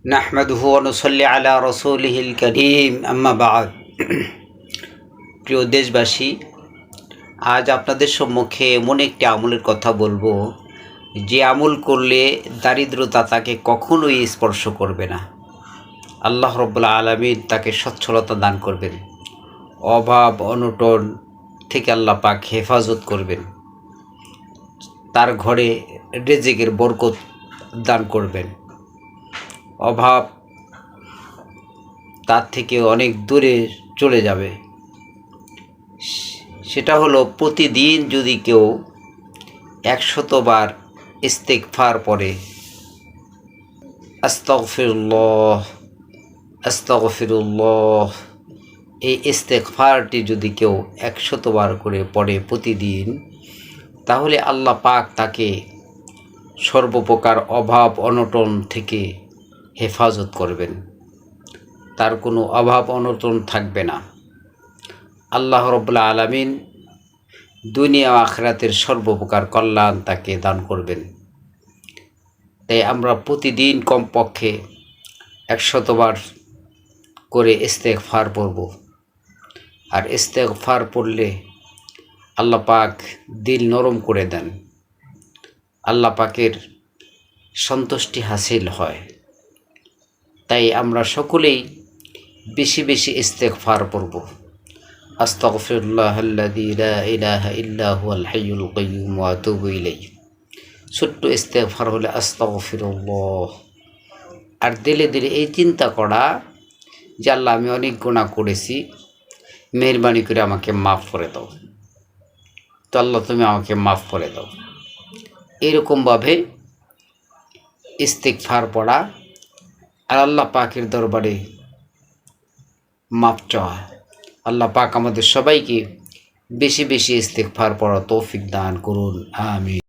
নাহমাদুহু ওয়া নুসাল্লি আলা রাসূলিহিল কারীম আম্মা বা'দ। প্রিয় দেশবাসী, আজ আপনাদের সম্মুখে এমন একটি আমলের কথা বলবো যে আমল করলে দারিদ্রতা তাকে কখনোই স্পর্শ করবে না। আল্লাহ রাব্বুল আলামিন তাকে সচ্ছলতা দান করবেন, অভাব অনটন থেকে আল্লাহ পাক হেফাজত করবেন, তার ঘরে রিজিকের বরকত দান করবেন, অভাব তার থেকে অনেক দূরে চলে যাবে। সেটা হলো প্রতিদিন যদি কেউ 100 বার ইস্তেগফার পড়ে, আস্তাগফিরুল্লাহ আস্তাগফিরুল্লাহ, এই ইস্তেগফারটি যদি কেউ 100 বার করে পড়ে প্রতিদিন, তাহলে আল্লাহ পাক তাকে সর্বপ্রকার অভাব অনটন থেকে হেফাজত করবেন, তার কোনো অভাব অনটন থাকবে না। আল্লাহ রাব্বুল আলামিন দুনিয়া ও আখিরাতের সর্বপ্রকার কল্যাণ তাকে দান করবেন। তাই আমরা প্রতিদিন কমপক্ষে 100 বার করে ইস্তেগফার পড়ব। আর ইস্তেগফার পড়লে আল্লাহ পাক দিল নরম করে দেন, আল্লাহ পাকের সন্তুষ্টি হাসিল হয়। তাই আমরা সকলেই বেশি বেশি ইস্তেগফার পড়ব। আস্তাগফিরুল্লাহাল্লাযী লা ইলাহা ইল্লা হুয়াল হাইয়ুল কাইয়্যুম ওয়া আতুবু ইলাইহি। ছোট্ট ইস্তেগফার হলে আস্তাগফিরুল্লাহ। আর দিলে দিলে এই চিন্তা করা যে আল্লাহ, আমি অনেক গুনাহ করেছি, মেহেরবানি করে আমাকে মাফ করে দাও। তো আল্লাহ, তুমি আমাকে মাফ করে দাও। এরকমভাবে ইস্তেগফার পড়া আর আল্লাহ পাকের দরবারে মাফ চাওয়া। আল্লাহ পাক আমাদের সবাইকে বেশি বেশি ইস্তেগফার পড়া তৌফিক দান করুন, আমিন।